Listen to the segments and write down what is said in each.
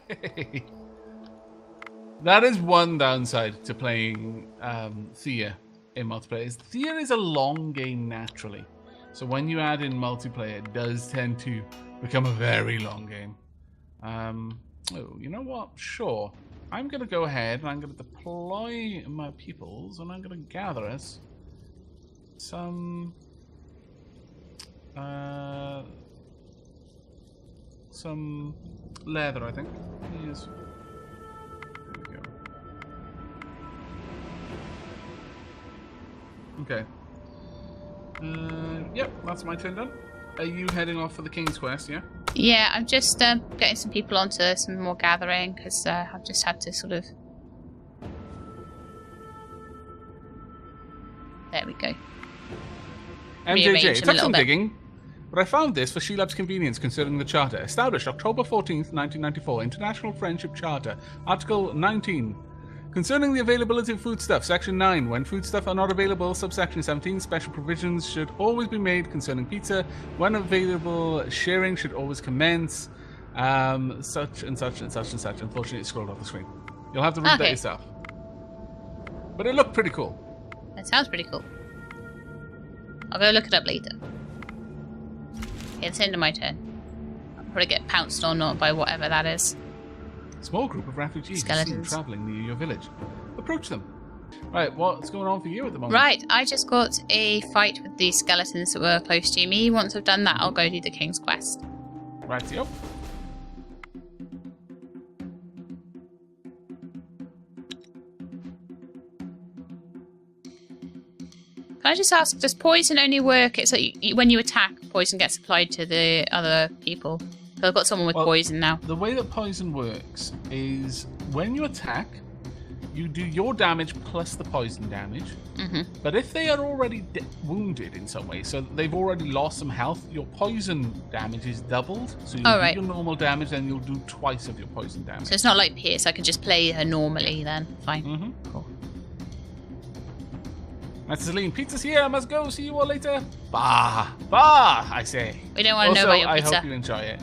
Hey. That is one downside to playing Thea in multiplayer. Thea is a long game naturally. So when you add in multiplayer, it does tend to become a very long game. Oh, you know what? Sure. I'm going to go ahead and I'm going to deploy my peoples and I'm going to gather us some leather, I think. Yes. There we go. Okay. Yep, that's my turn done. Are you heading off for the King's Quest, yeah? Yeah, I'm just getting some people onto some more gathering because I've just had to sort of... There we go. MJJ, it took some digging, but I found this for Shelab's convenience concerning the Charter. Established October 14th, 1994, International Friendship Charter, Article 19. Concerning the availability of foodstuff, Section 9. When foodstuff are not available, subsection 17, special provisions should always be made concerning pizza. When available, sharing should always commence. Such and such and such and such. Unfortunately, it scrolled off the screen. You'll have to read that yourself. But it looked pretty cool. That sounds pretty cool. I'll go look it up later. Okay, it's the end of my turn. I'll probably get pounced on by whatever that is. Small group of refugees seen travelling near your village. Approach them. Right, what's going on for you at the moment? Right, I just got a fight with these skeletons that were close to me. Once I've done that, I'll go do the King's Quest. Rightio. Can I just ask, does poison only work? It's like when you attack, poison gets applied to the other people. So I've got someone with poison now. The way that poison works is when you attack, you do your damage plus the poison damage. Mm-hmm. But if they are already wounded in some way, so they've already lost some health, your poison damage is doubled. So you'll do your normal damage, then you'll do twice of your poison damage. So it's not like Pierce, I can just play her normally then. Fine. Mm-hmm. Cool. Master Celine, pizza's here, I must go, see you all later. Bah! Bah, I say. We don't want to know about your pizza. I hope you enjoy it.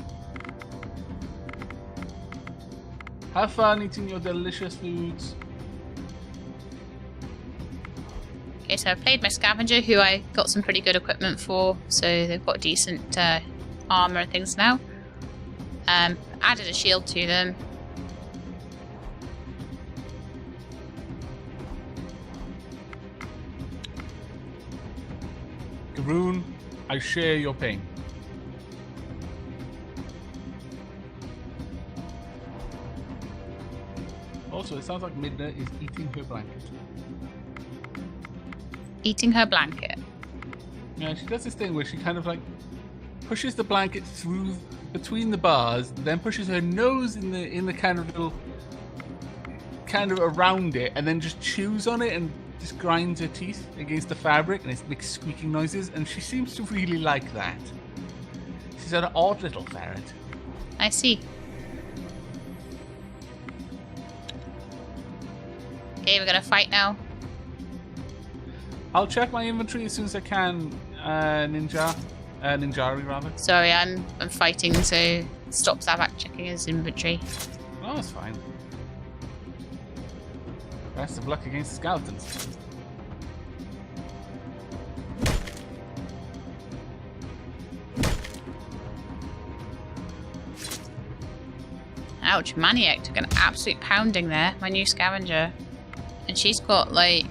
Have fun eating your delicious foods. Okay, so I've played my scavenger, who I got some pretty good equipment for, so they've got decent armor and things now. Added a shield to them. Garoon, I share your pain. Also, it sounds like Midna is eating her blanket. Eating her blanket? Yeah, she does this thing where she kind of like pushes the blanket through between the bars, then pushes her nose in the kind of little kind of around it, and then just chews on it and just grinds her teeth against the fabric, and it makes squeaking noises. And she seems to really like that. She's an odd little ferret. I see. Okay, we're gonna fight now. I'll check my inventory as soon as I can, Ninjari rather. Sorry, I'm fighting, so stops Aavak checking his inventory. Oh, that's fine. Best of luck against the skeletons. Ouch, Maniac took an absolute pounding there, my new scavenger. And she's got, like,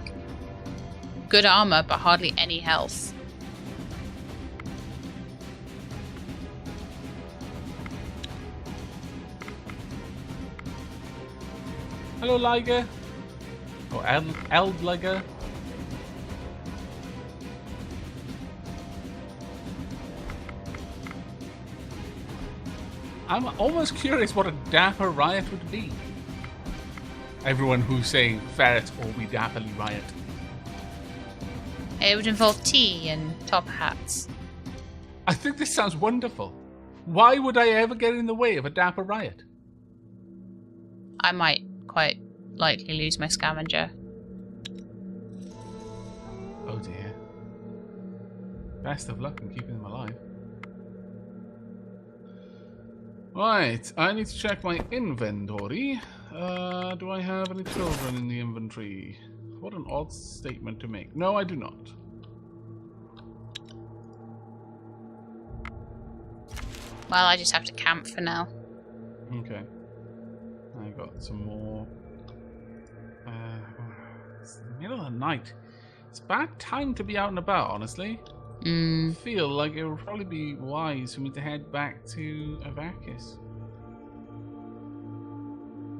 good armor, but hardly any health. Hello, Liger. Or Eldliger. I'm almost curious what a dapper riot would be. Everyone who's saying ferret or we dapperly riot. It would involve tea and top hats. I think this sounds wonderful. Why would I ever get in the way of a dapper riot? I might quite likely lose my scavenger. Oh dear. Best of luck in keeping them alive. Right, I need to check my inventory. Do I have any children in the inventory? What an odd statement to make. No, I do not. Well, I just have to camp for now. Okay. I got some more. It's the middle of the night. It's a bad time to be out and about, honestly. I feel like it would probably be wise for me to head back to Aavak.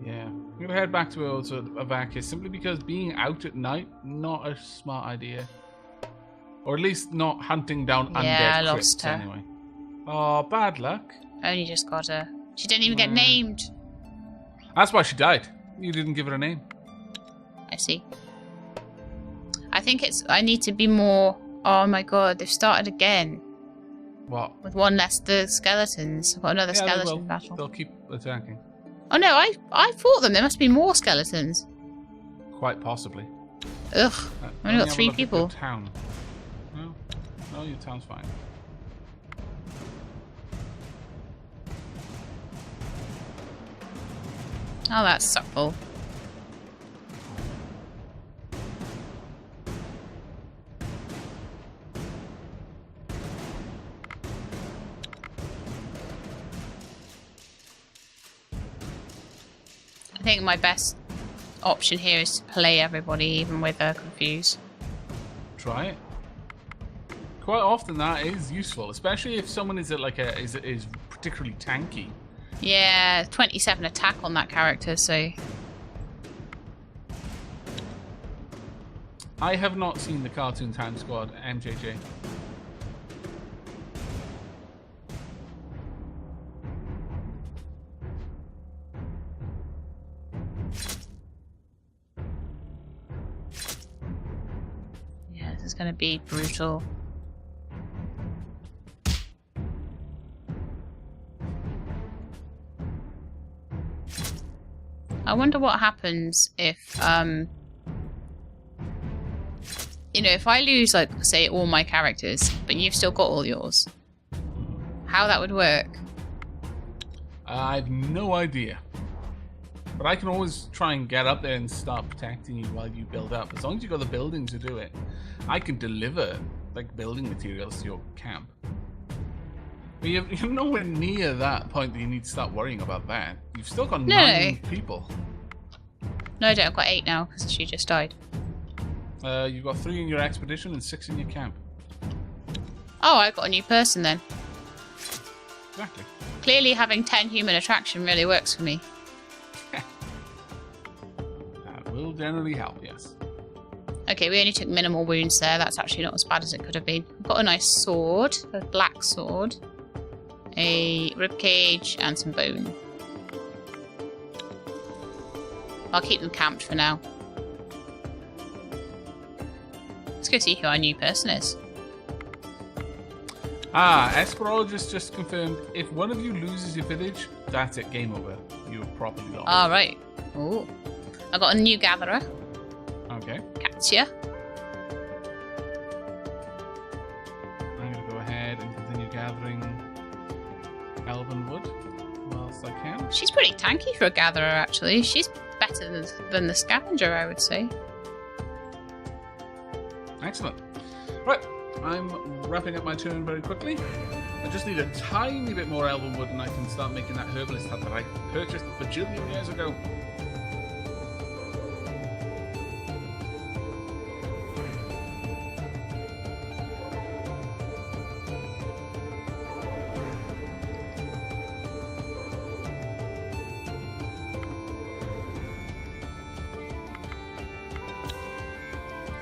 Yeah, I'm gonna head back to Aavak simply because being out at night, not a smart idea. Or at least not hunting down undead crypts anyway. Oh, bad luck. Only just got her. She didn't even get named. That's why she died. You didn't give her a name. I see. I think I need to be more... Oh my god, they've started again. What? With one less the skeletons. I've got another skeleton battle. They'll keep attacking. Oh no, I fought them. There must be more skeletons. Quite possibly. Ugh. I've only got 3 people. Town. No, your town's fine. Oh, that's subtle. I think my best option here is to play everybody, even with confused. Try it. Quite often that is useful, especially if someone is is particularly tanky. Yeah, 27 attack on that character, so... I have not seen the Cartoon Time Squad, MJJ. Yeah, this is going to be brutal. I wonder what happens if, you know, if I lose, like, say, all my characters, but you've still got all yours. How that would work? I've no idea. But I can always try and get up there and start protecting you while you build up. As long as you've got the buildings to do it, I can deliver, like, building materials to your camp. But you're nowhere near that point that you need to start worrying about that. You've still got 9 people. No, I don't. I've got 8 now because she just died. You've got 3 in your expedition and 6 in your camp. Oh, I got a new person then. Exactly. Clearly having 10 human attraction really works for me. That will generally help, yes. Okay, we only took minimal wounds there. That's actually not as bad as it could have been. I've got a nice sword, a black sword, a ribcage, and some bone. I'll keep them camped for now. Let's go see who our new person is. Esperologist just confirmed, if one of you loses your village, that's it, game over. You're properly lost. All right. Oh, I got a new gatherer. Okay. Katya. I'm going to go ahead and continue gathering elven wood whilst I can. She's pretty tanky for a gatherer, actually. She's better than the scavenger, I would say. Excellent. Right, I'm wrapping up my turn very quickly. I just need a tiny bit more elven wood and I can start making that herbalist hut that I purchased a bajillion years ago.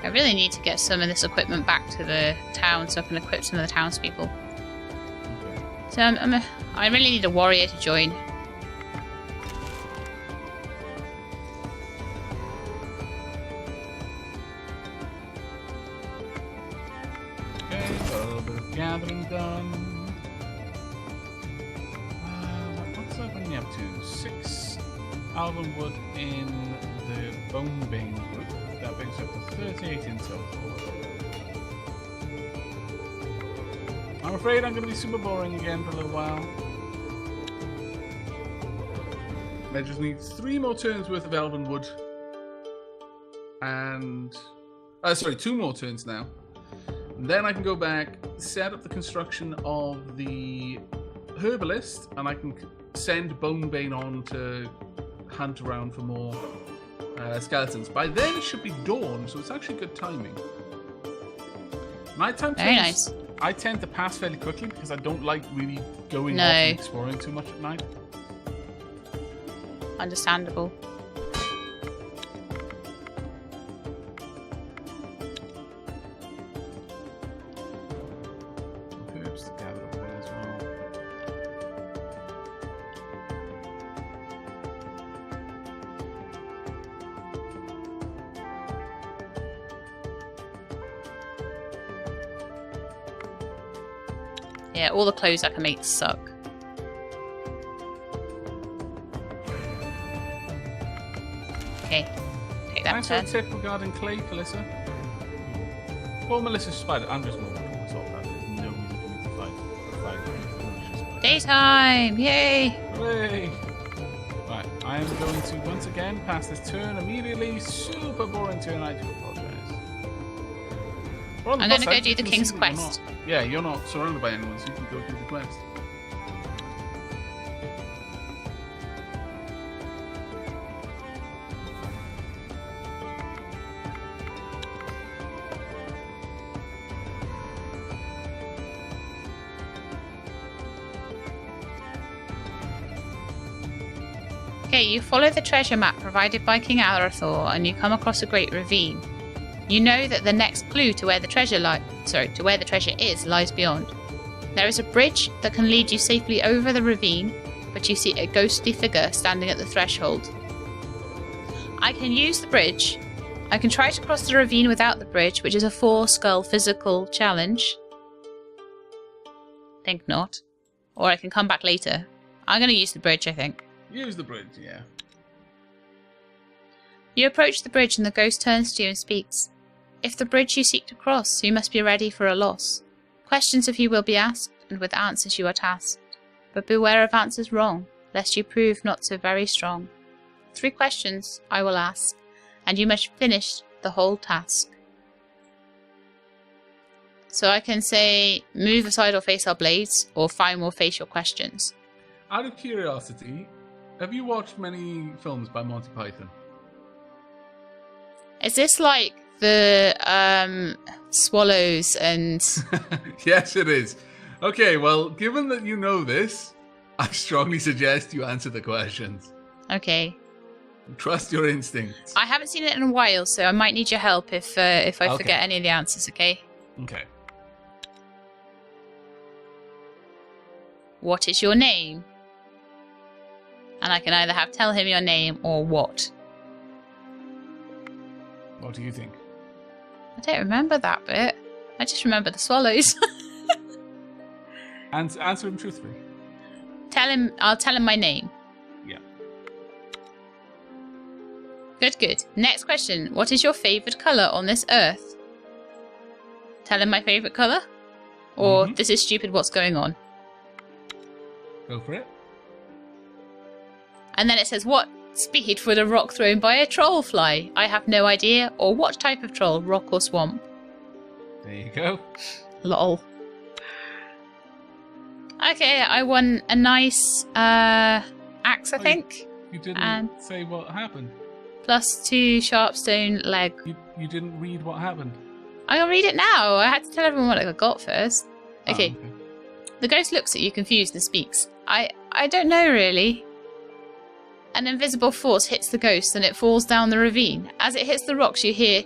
I really need to get some of this equipment back to the town so I can equip some of the townspeople. So I really need a warrior to join. Okay, got a little bit of gathering done. What's that bring me up to? 6 elven wood in the bone vein group. That brings up to 38 in total. I'm afraid I'm going to be super boring again for a little while. I just need 3 more turns worth of elven wood. And... 2 more turns now. And then I can go back, set up the construction of the herbalist, and I can send Bonebane on to hunt around for more skeletons. By then it should be dawn, so it's actually good timing. Nighttime Very nice. I tend to pass fairly quickly because I don't like really going off and exploring too much at night. Understandable. Herbs to gather up there as well. Yeah, all the clothes I can make suck. Okay, take that Thanks for turn. a tip regarding clay, Calissa. Well, Melissa's spider. I'm just moving to solve that. There's no reason for me to fight Melissa's spider. Daytime! Yay! Hooray! Right, I am going to once again pass this turn immediately. Super boring turn, I do apologize. I'm going to go do the King's Quest. You're not surrounded by anyone, so you can go do the quest. Okay, you follow the treasure map provided by King Arathor and you come across a great ravine. You know that the next clue to where the treasure is lies beyond. There is a bridge that can lead you safely over the ravine, but you see a ghostly figure standing at the threshold. I can use the bridge. I can try to cross the ravine without the bridge, which is a 4-skull physical challenge. Think not. Or I can come back later. I'm going to use the bridge, I think. Use the bridge, yeah. You approach the bridge and the ghost turns to you and speaks. If the bridge you seek to cross, you must be ready for a loss. Questions of you will be asked, and with answers you are tasked. But beware of answers wrong, lest you prove not so very strong. 3 questions I will ask, and you must finish the whole task. So I can say, move aside or face our blades, or find will face your questions. Out of curiosity, have you watched many films by Monty Python? Is this like the swallows and... Yes, it is. Okay, well, given that you know this, I strongly suggest you answer the questions. Okay. Trust your instincts. I haven't seen it in a while, so I might need your help if I forget any of the answers, okay? Okay. What is your name? And I can either have tell him your name or what. What do you think? I don't remember that bit. I just remember the swallows. Answer him truthfully. I'll tell him my name. Yeah. Good. Next question. What is your favourite colour on this earth? Tell him my favourite colour? Or this is stupid, what's going on? Go for it. And then it says, what speed would a rock thrown by a troll fly? I have no idea. Or what type of troll, rock or swamp? There you go. Lol. Okay, I won a nice axe, I think. You didn't say what happened. +2 sharpstone leg. You didn't read what happened. I'll read it now. I had to tell everyone what I got first. Okay. Oh, okay. The ghost looks at you confused and speaks. I don't know really. An invisible force hits the ghost and it falls down the ravine. As it hits the rocks you hear,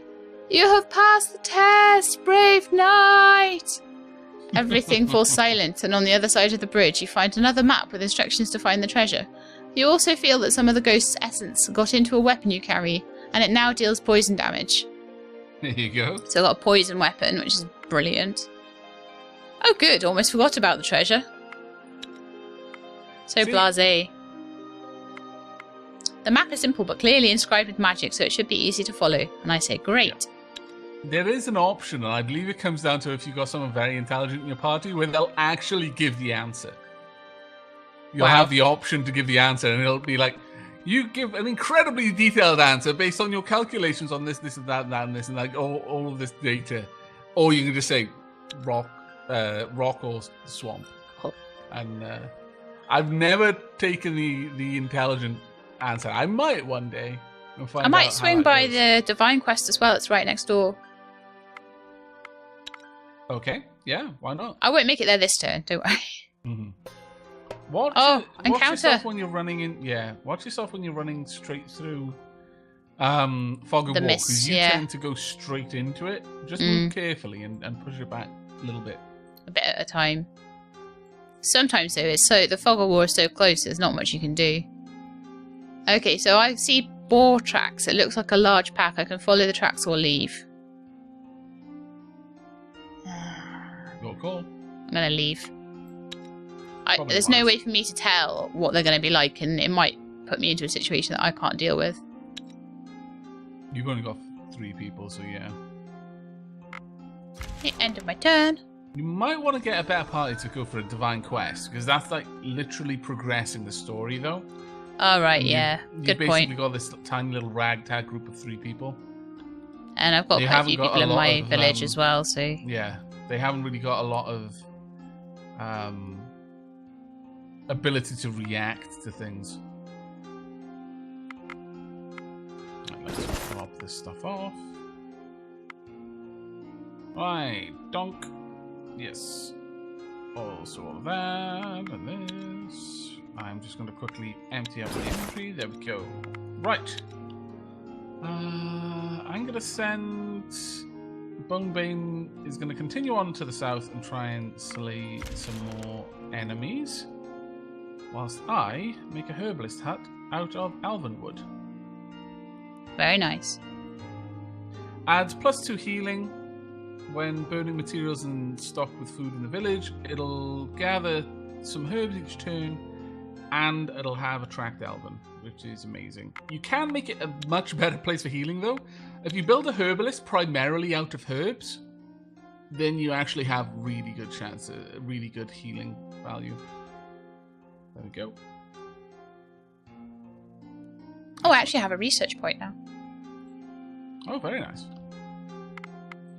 "You have passed the test, brave knight!" Everything falls silent, and on the other side of the bridge you find another map with instructions to find the treasure. You also feel that some of the ghost's essence got into a weapon you carry, and it now deals poison damage. There you go. So I got a poison weapon, which is brilliant. Oh good, almost forgot about the treasure. So blasé. The map is simple but clearly inscribed with magic, so it should be easy to follow. And I say, great. There is an option, and I believe it comes down to if you've got someone very intelligent in your party, where they'll actually give the answer. You'll have the option to give the answer, and it'll be like, You give an incredibly detailed answer based on your calculations on this, and that, and this, and like all of this data. Or you can just say rock or swamp. Oh. And I've never taken the intelligent answer. I might one day. I might swing by the Divine Quest as well. It's right next door. Okay. Yeah. Why not? I won't make it there this turn. Don't worry. Mm-hmm. Watch yourself when you're running in. Yeah, watch yourself when you're running straight through fog of war, because you tend to go straight into it. Just move carefully and push it back a little bit. A bit at a time. Sometimes though, the fog of war is so close. There's not much you can do. Okay, so I see boar tracks. It looks like a large pack. I can follow the tracks or leave. Your call. I'm gonna leave. There's no way for me to tell what they're going to be like, and it might put me into a situation that I can't deal with. You've only got 3 people, so yeah. The end of my turn. You might want to get a better party to go for a Divine Quest, because that's like literally progressing the story, though. Oh, right, yeah. Good point. You've basically got this tiny little ragtag group of 3 people. And I've got quite a few people in my village as well, so... Yeah, they haven't really got a lot of... ability to react to things. Let's drop this stuff off. Right, donk. Yes. Also all of that and this. I'm just going to quickly empty out my inventory. There we go. Right. I'm going to send... Bungbane is going to continue on to the south and try and slay some more enemies. Whilst I make a herbalist hut out of elven wood. Very nice. Adds +2 healing when burning materials and stocked with food in the village. It'll gather some herbs each turn, and it'll have attract elven, which is amazing. You can make it a much better place for healing, though. If you build a herbalist primarily out of herbs, then you actually have really good chance, really good healing value. There we go. Oh, I actually have a research point now. Oh, very nice.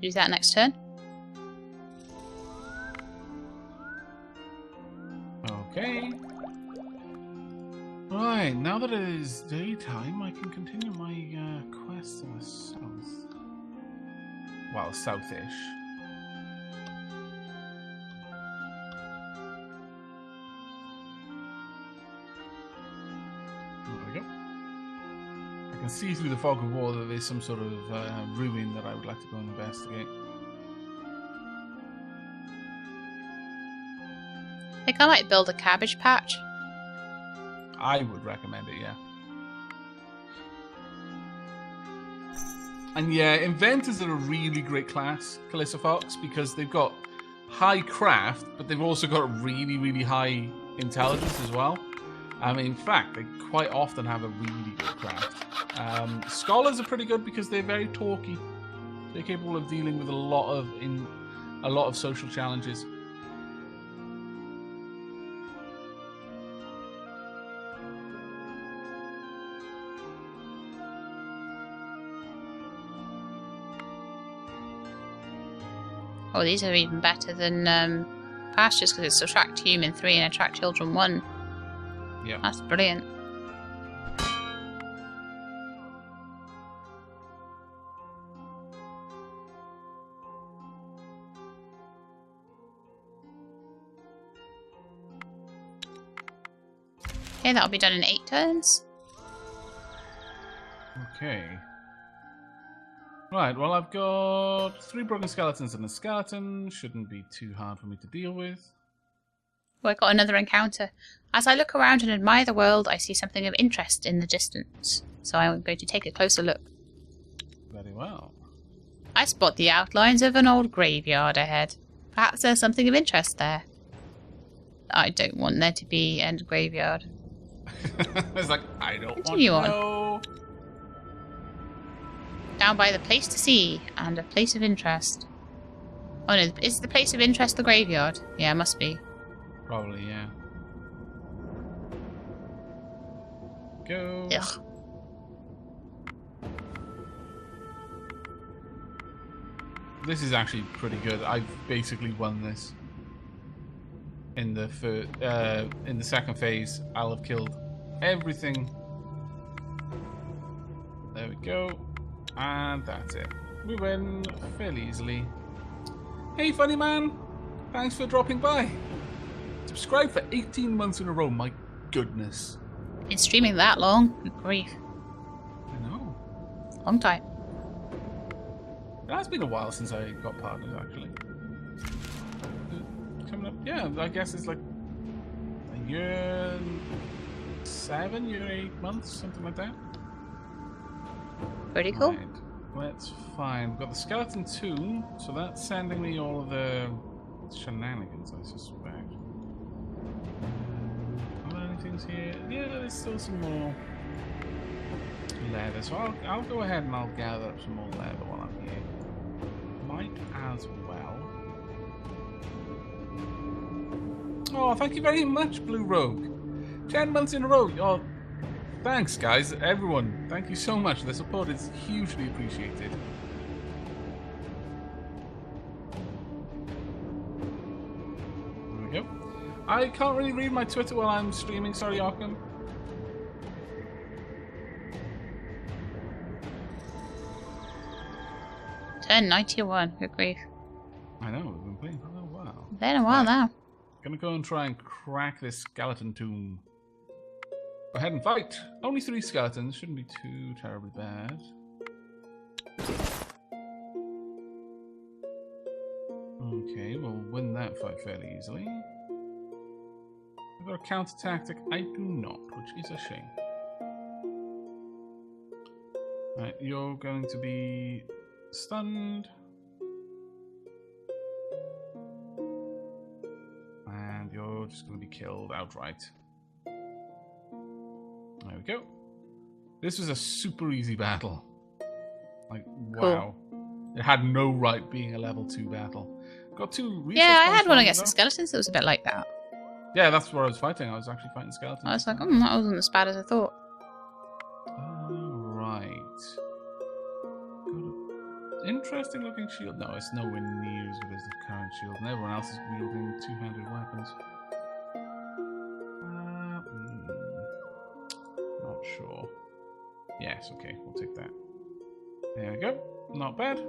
Use that next turn. Okay. Right, now that it is daytime, I can continue my quest to the south. Well, southish. I can see through the fog of war that there's some sort of ruin that I would like to go and investigate. I think I might build a cabbage patch. I would recommend it, yeah. And yeah, inventors are a really great class, Calissa Fox, because they've got high craft, but they've also got really, really high intelligence as well. In fact, they quite often have a really good craft. Scholars are pretty good because they're very talky. They're capable of dealing with a lot of social challenges. Oh, these are even better than pastures because it's attract human 3 and attract children 1. Yeah, that's brilliant. Okay, that'll be done in 8 turns. Okay. Right, well, I've got 3 broken skeletons and a skeleton. Shouldn't be too hard for me to deal with. Oh, I got another encounter. As I look around and admire the world, I see something of interest in the distance. So I'm going to take a closer look. Very well. I spot the outlines of an old graveyard ahead. Perhaps there's something of interest there. I don't want there to be a graveyard. It's like, I don't Continue want to on. know. Down by the place to see and a place of interest. Oh no, is the place of interest the graveyard? Yeah, it must be. Probably, yeah. go. Ugh. This is actually pretty good. I've basically won this. In the second phase, I'll have killed everything. There we go. And that's it. We win fairly easily. Hey, funny man. Thanks for dropping by. Subscribe for 18 months in a row. My goodness. Been streaming that long? Good grief. I know. Long time. It has been a while since I got partners, actually. Coming up, yeah, I guess it's like a year, 7, year, 8 months, something like that. Pretty cool. Right, that's fine. We've got the skeleton tomb, so that's sending me all of the shenanigans, I suspect. Are there any things here? Yeah, there's still some more leather, so I'll go ahead and I'll gather up some more leather while I'm here. Might as well. Oh, thank you very much, Blue Rogue. 10 months in a row. Oh, thanks, guys. Everyone, thank you so much. The support is hugely appreciated. There we go. I can't really read my Twitter while I'm streaming. Sorry, Arkham. Turn 91. Good grief. I know, we've been playing for a little while. Been a while now. Gonna go and try and crack this skeleton tomb. Go ahead and fight. Only 3 skeletons. Shouldn't be too terribly bad. Okay, we'll win that fight fairly easily. I've got a counter tactic. I do not, which is a shame. Right, you're going to be stunned. And you're just going to be killed outright. There we go. This was a super easy battle. Like, wow. Cool. It had no right being a level 2 battle. Got 2 research. Yeah, I had one against the skeletons that was a bit like that. Yeah, that's what I was fighting. I was actually fighting skeletons. I was like, that wasn't as bad as I thought. Right. Got an interesting looking shield. No, it's nowhere near as good as the current shield, and everyone else is wielding 2-handed weapons. Not sure. Yes, okay, we'll take that. There we go. Not bad.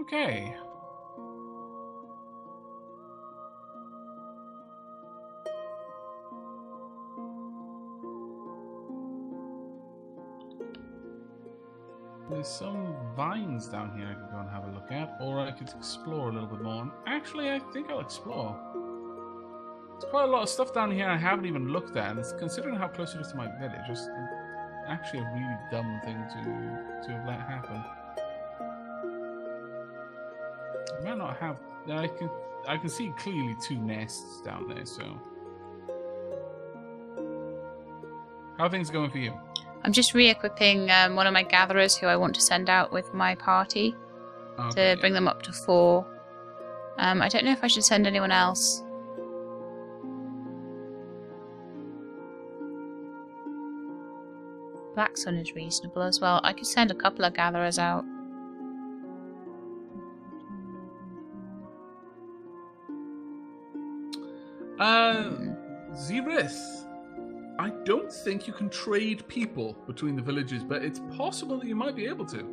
Okay. There's some vines down here I could go and have a look at, or I could explore a little bit more. Actually, I think I'll explore. There's quite a lot of stuff down here I haven't even looked at, and it's, considering how close it is to my village, it's actually a really dumb thing to have let happen. I might not have. I can see clearly 2 nests down there. So, how are things going for you? I'm just re-equipping one of my gatherers who I want to send out with my party to bring them up to 4. I don't know if I should send anyone else. Black Sun is reasonable as well. I could send a couple of gatherers out. Zerith, I don't think you can trade people between the villages, but it's possible that you might be able to.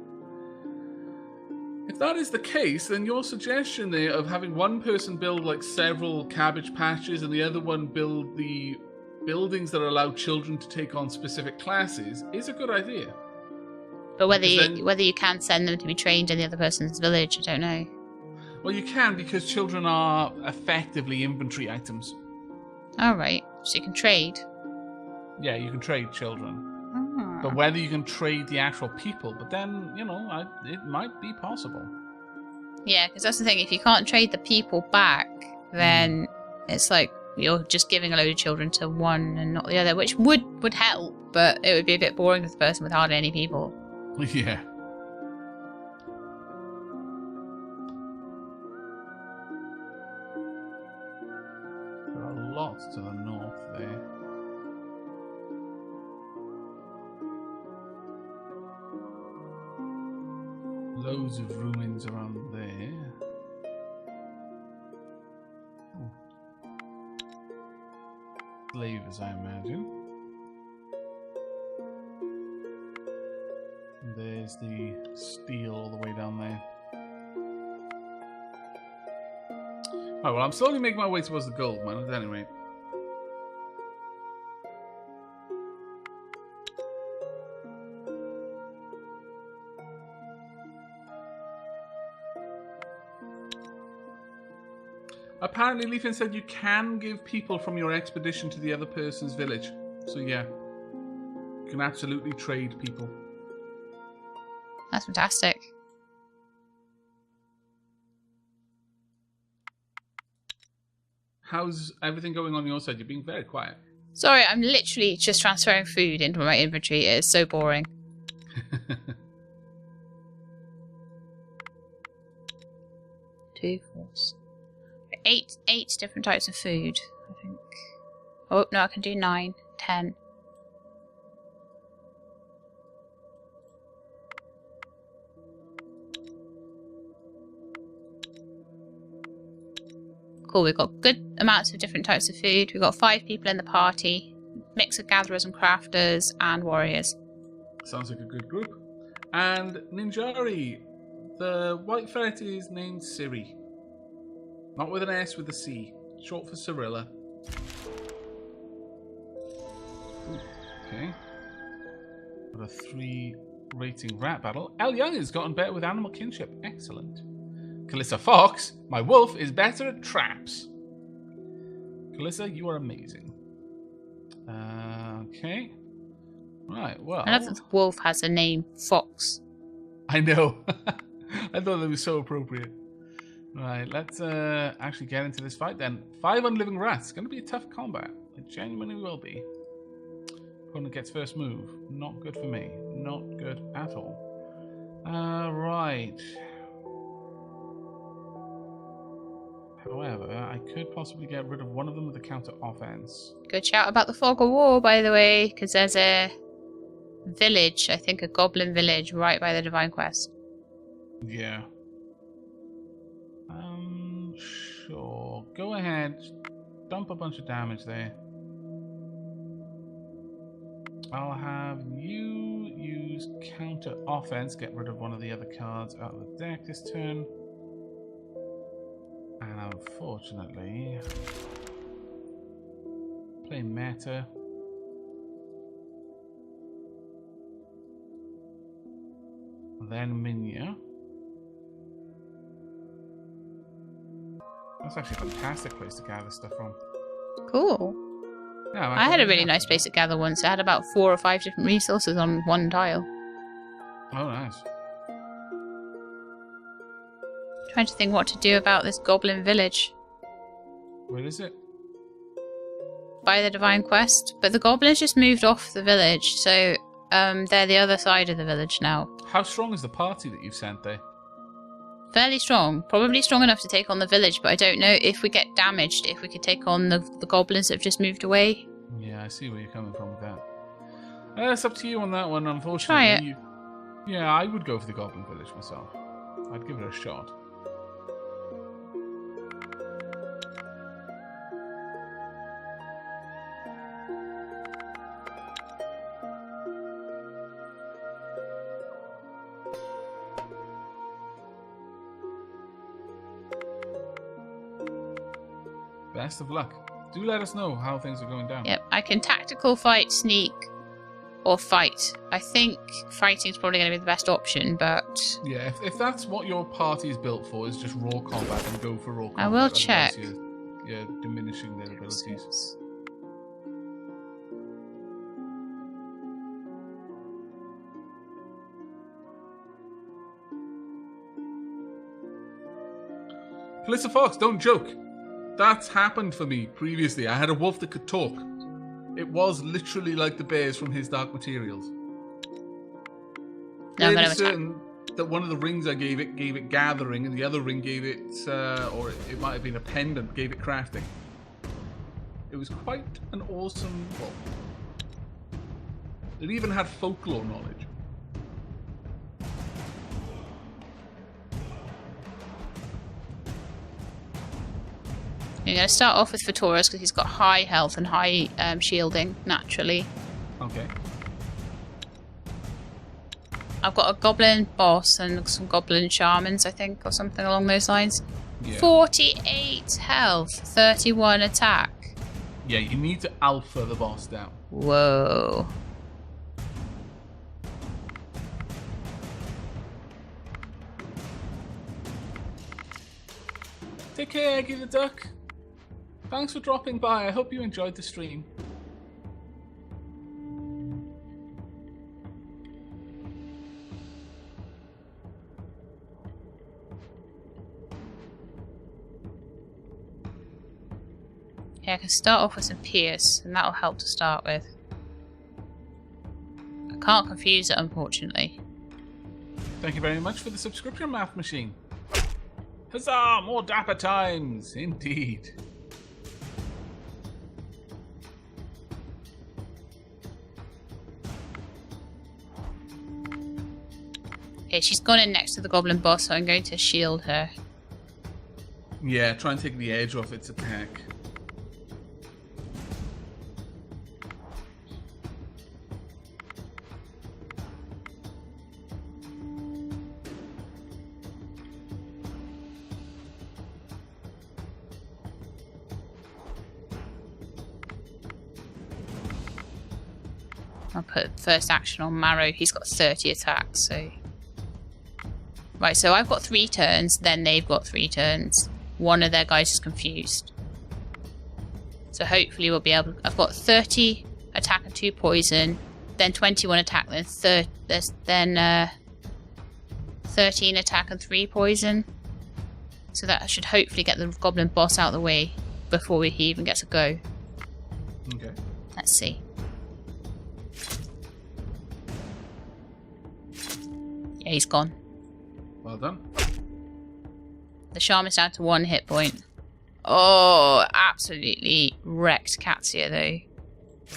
If that is the case, then your suggestion there of having one person build like several cabbage patches and the other one build the buildings that allow children to take on specific classes is a good idea. But whether you can send them to be trained in the other person's village, I don't know. Well, you can, because children are effectively inventory items. All right, so you can trade. Yeah, you can trade children. But whether you can trade the actual people, but then, you know, it might be possible. Yeah, because that's the thing. If you can't trade the people back, then it's like you're just giving a load of children to one and not the other, which would help, but it would be a bit boring for the person with hardly any people. Yeah. There are lots to the north there. Loads of ruins around there. Oh. Slavers, I imagine. And there's the steel all the way down there. Oh, well, I'm slowly making my way towards the gold mine, at any rate. Apparently, Leafin said you can give people from your expedition to the other person's village. So, yeah. You can absolutely trade people. That's fantastic. How's everything going on your side? You're being very quiet. Sorry, I'm literally just transferring food into my inventory. It is so boring. 2, 4, 8 different types of food, I think. Oh, no, I can do 9, 10. Cool, we've got good amounts of different types of food. We've got 5 people in the party. Mix of gatherers and crafters and warriors. Sounds like a good group. And Ninjari, the white ferret is named Siri. Not with an S, with a C. Short for Cirilla. Ooh, okay. Got a 3 rating rat battle. El Young has gotten better with animal kinship. Excellent. Calissa Fox, my wolf is better at traps. Calissa, you are amazing. Okay. Right, well. I love that the wolf has a name, Fox. I know. I thought that was so appropriate. Right, let's actually get into this fight then. 5 unliving rats. It's going to be a tough combat. It genuinely will be. Opponent gets first move. Not good for me. Not good at all. Right. However, I could possibly get rid of one of them with a counter offense. Good shout about the Fog of War, by the way, because there's a village, I think a goblin village, right by the Divine Quest. Yeah. Sure. Go ahead. Dump a bunch of damage there. I'll have you use counter offense, get rid of one of the other cards out of the deck this turn. And unfortunately, play meta. Then Minya. That's actually a fantastic place to gather stuff from. Cool. Yeah, I had a really nice place to gather once. I had about 4 or 5 different resources on one tile. Oh, nice. Trying to think what to do about this goblin village. Where is it? By the Divine Quest. But the goblins just moved off the village, so they're the other side of the village now. How strong is the party that you've sent there? Fairly strong. Probably strong enough to take on the village, but I don't know if we get damaged, if we could take on the goblins that have just moved away. Yeah, I see where you're coming from with that. It's up to you on that one, unfortunately. Try it. Yeah, I would go for the goblin village myself. I'd give it a shot. Best of luck. Do let us know how things are going down. Yep, I can tactical fight, sneak, or fight. I think fighting is probably going to be the best option, but... Yeah, if that's what your party is built for, is just raw combat, and go for raw combat. I will check. You're diminishing their abilities. Calissa Fox, don't joke. That's happened for me previously. I had a wolf that could talk. It was literally like the bears from His Dark Materials. No, I'm certain that one of the rings I gave it gathering, and the other ring gave it, or it might have been a pendant, gave it crafting. It was quite an awesome wolf. It even had folklore knowledge. We're going to start off with Photorus because he's got high health and high shielding, naturally. Okay. I've got a goblin boss and some goblin shamans, I think, or something along those lines. Yeah. 48 health, 31 attack. Yeah, you need to alpha the boss down. Whoa. Take care, Eggy the Duck. Thanks for dropping by. I hope you enjoyed the stream. Yeah, I can start off with some Pierce, and that'll help to start with. I can't confuse it, unfortunately. Thank you very much for the subscription, Math Machine. Huzzah! More dapper times! Indeed. Okay, she's gone in next to the goblin boss, so I'm going to shield her. Yeah, try and take the edge off its attack. I'll put first action on Marrow. He's got 30 attacks, so... Right, so I've got 3 turns, then they've got 3 turns. One of their guys is confused. So hopefully we'll be able... I've got 30 attack and 2 poison, then 21 attack, then 13 attack and 3 poison. So that should hopefully get the goblin boss out of the way before he even gets a go. Okay. Let's see. Yeah, he's gone. Well done. The shaman's down to 1 hit point. Oh, absolutely wrecked Katsia, though.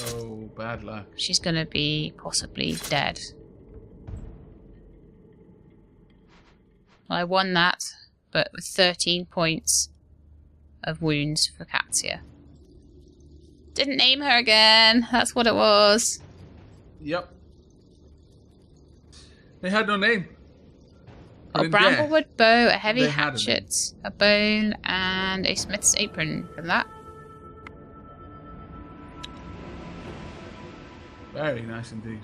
Oh, bad luck. She's going to be possibly dead. Well, I won that, but with 13 points of wounds for Katsia. Didn't name her again. That's what it was. Yep. They had no name. A bramblewood bow, a heavy hatchet, a bone, and a smith's apron from that. Very nice indeed.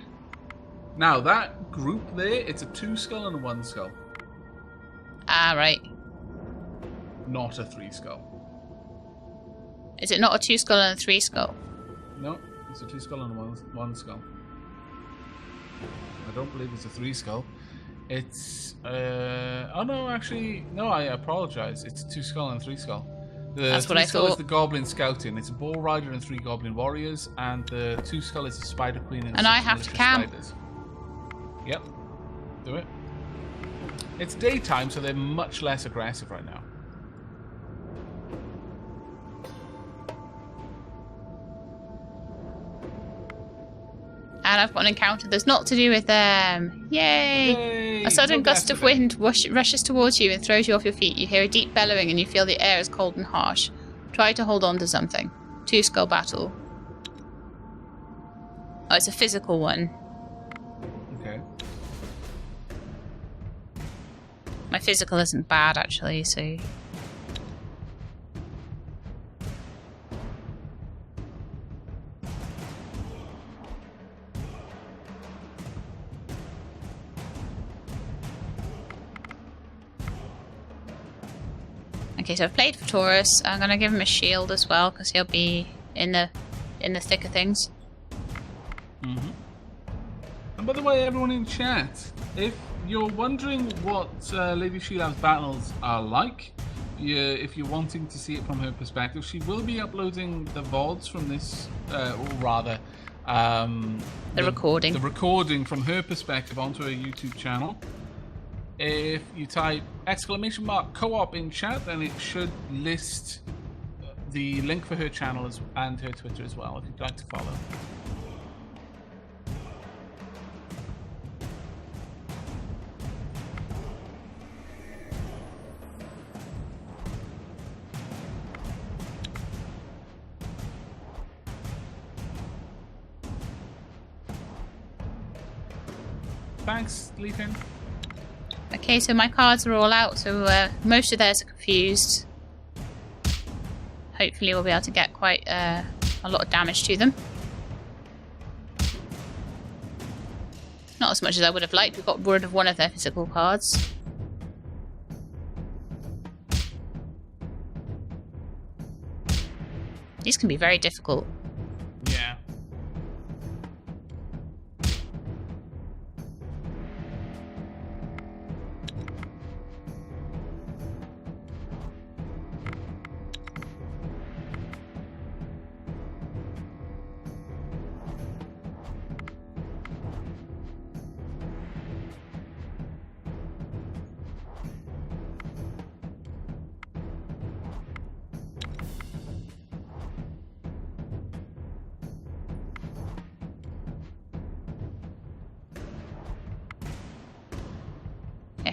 Now, that group there, it's a 2 skull and a 1 skull. Ah, right. Not a 3 skull. Is it not a 2 skull and a 3 skull? No, it's a 2 skull and a 1 skull. I don't believe it's a 3 skull. It's oh no, actually no, I apologize. It's a 2 skull and 3 skull. That's what I skull thought. Is the goblin scouting. It's a bull rider and 3 goblin warriors, and the 2 skull is a spider queen and I have to camp. Spiders. Yep, do it. It's daytime, so they're much less aggressive right now. And I've got an encounter that's not to do with them. Yay! Yay! A sudden No gust of yesterday. wind rushes towards you and throws you off your feet. You hear a deep bellowing and you feel the air is cold and harsh. Try to hold on to something. 2 skull battle. Oh, it's a physical one. Okay. My physical isn't bad, actually, so... Okay, so I've played for Taurus. I'm gonna give him a shield as well because he'll be in the thick of things. Mm-hmm. And by the way, everyone in chat, if you're wondering what Lady Sheilab's battles are like, if you're wanting to see it from her perspective, she will be uploading the VODs from this, or rather, The recording. The recording from her perspective onto her YouTube channel. If you type !co-op in chat, then it should list the link for her channel and her Twitter as well, if you'd like to follow. Thanks, Lethan. Okay, so my cards are all out, so most of theirs are confused. Hopefully we'll be able to get quite a lot of damage to them. Not as much as I would have liked. We got rid of one of their physical cards. These can be very difficult. Yeah.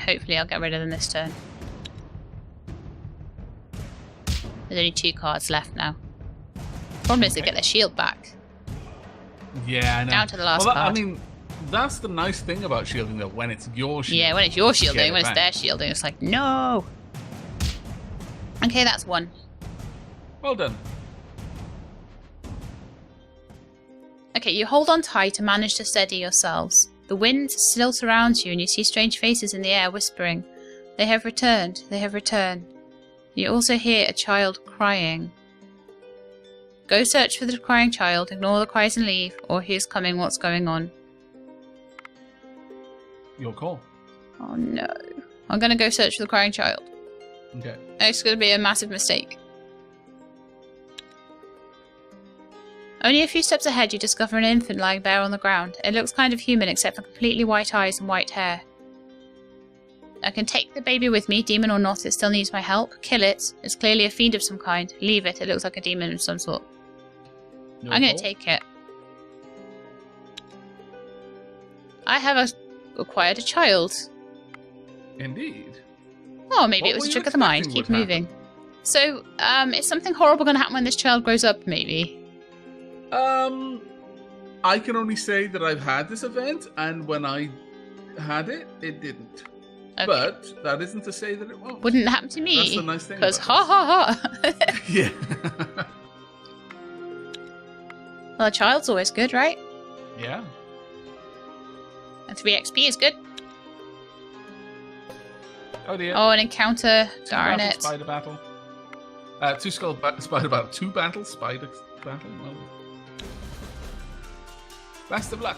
Hopefully I'll get rid of them this turn. There's only 2 cards left now. Problem is they get their shield back. Yeah, I know. Down to the last card. I mean, that's the nice thing about shielding, though, when it's your shielding. Yeah, when it's your shielding, when it's their shielding, it's like, no! Okay, that's 1. Well done. Okay, you hold on tight and manage to steady yourselves. The wind still surrounds you and you see strange faces in the air whispering. They have returned, they have returned. You also hear a child crying. Go search for the crying child, ignore the cries and leave, or he is coming, what's going on? Your call. Oh no. I'm going to go search for the crying child. Okay. It's going to be a massive mistake. Only a few steps ahead you discover an infant lying bare on the ground. It looks kind of human except for completely white eyes and white hair. I can take the baby with me, demon or not, it still needs my help. Kill it. It's clearly a fiend of some kind. Leave it. It looks like a demon of some sort. I'm going to take it. I have acquired a child. Indeed. Oh, maybe it was a trick of the mind. Keep moving. So, is something horrible going to happen when this child grows up, maybe? I can only say that I've had this event, and when I had it, it didn't. Okay. But that isn't to say that it won't. Wouldn't happen to me. That's the nice thing. Because ha ha ha. Yeah. Well, a child's always good, right? Yeah. And 3 XP is good. Oh dear. Oh, an encounter. Darn it. Spider battle. 2 skull spider battle. 2 battles. Spider battle. Oh. Best of luck.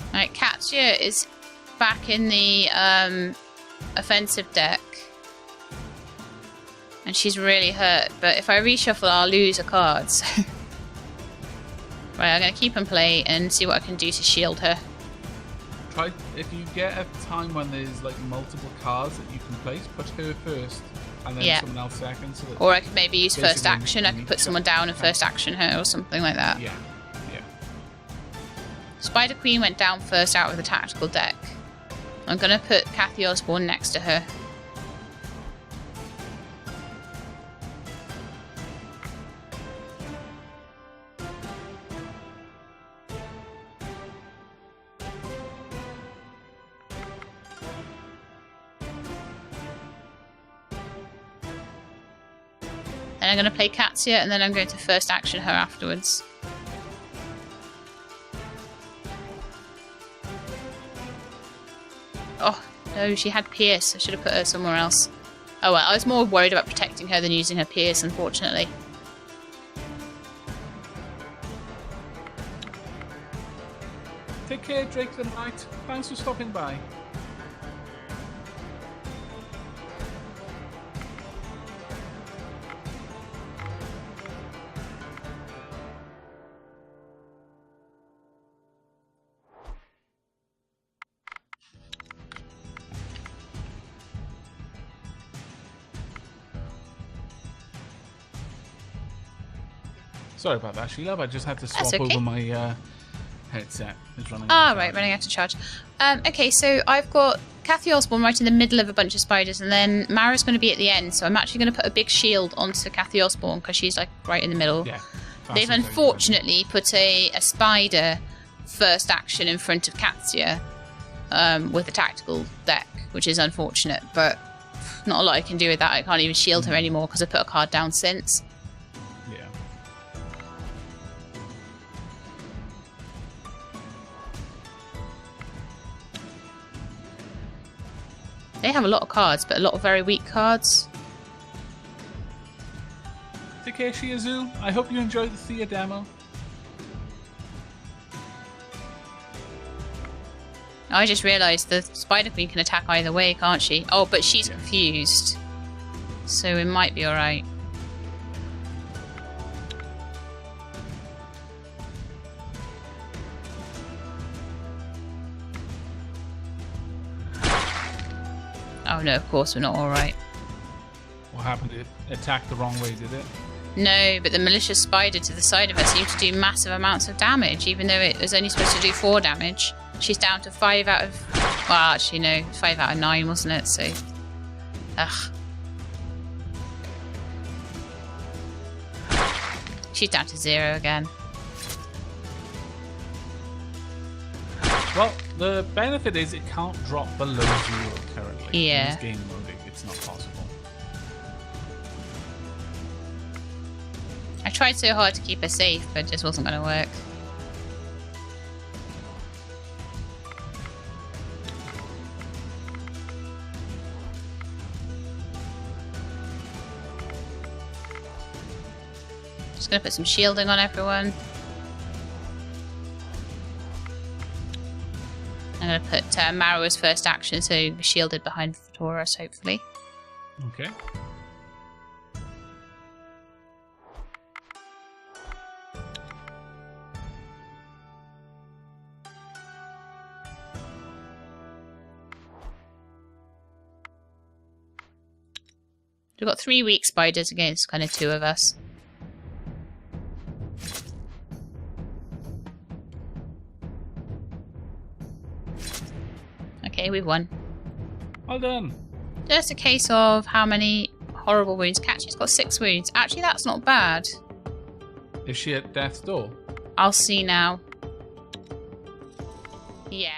Alright, Katya is back in the offensive deck. And she's really hurt, but if I reshuffle, I'll lose a card. So. Right, I'm going to keep and play and see what I can do to shield her. Try, if you get a time when there's like multiple cards that you can place, put her first. And then someone else second. So or I could maybe use first action. I could put someone down and first action her or something like that. Yeah, yeah. Spider Queen went down first out of the tactical deck. I'm going to put Kathy Osborne next to her. And I'm going to play Katya, and then I'm going to first action her afterwards. Oh, no, she had Pierce. I should have put her somewhere else. Oh well, I was more worried about protecting her than using her Pierce, unfortunately. Take care, Drake the Knight. Thanks for stopping by. Sorry about that, Sheila. I just had to swap over my headset. It's running running out of charge. Okay, so I've got Kathy Osborne right in the middle of a bunch of spiders, and then Mara's going to be at the end. So I'm actually going to put a big shield onto Kathy Osborne because she's like right in the middle. Yeah. They've unfortunately put a spider first action in front of Katya with a tactical deck, which is unfortunate, but not a lot I can do with that. I can't even shield her anymore because I put a card down since. Yeah. They have a lot of cards, but a lot of very weak cards. Takeshi Azu, I hope you enjoyed the Thea demo. I just realised the Spider Queen can attack either way, can't she? Oh, but she's confused. So it might be alright. Oh no, of course we're not alright. What happened? It attacked the wrong way, did it? No, but the malicious spider to the side of her seemed to do massive amounts of damage, even though it was only supposed to do 4 damage. She's down to 5 out of... Well, actually, no. 5 out of 9, wasn't it? So... Ugh. She's down to 0 again. Well, the benefit is it can't drop below 0 currently. Yeah. In this game mode, it's not possible. I tried so hard to keep her safe, but it just wasn't going to work. Just going to put some shielding on everyone. I'm going to put Marua's first action, so we're shielded behind Taurus, hopefully. Okay. We've got 3 weak spiders against kind of 2 of us. Okay, we've won. Well done. Just a case of how many horrible wounds. Katya's got 6 wounds. Actually, that's not bad. Is she at death's door? I'll see now. Yeah.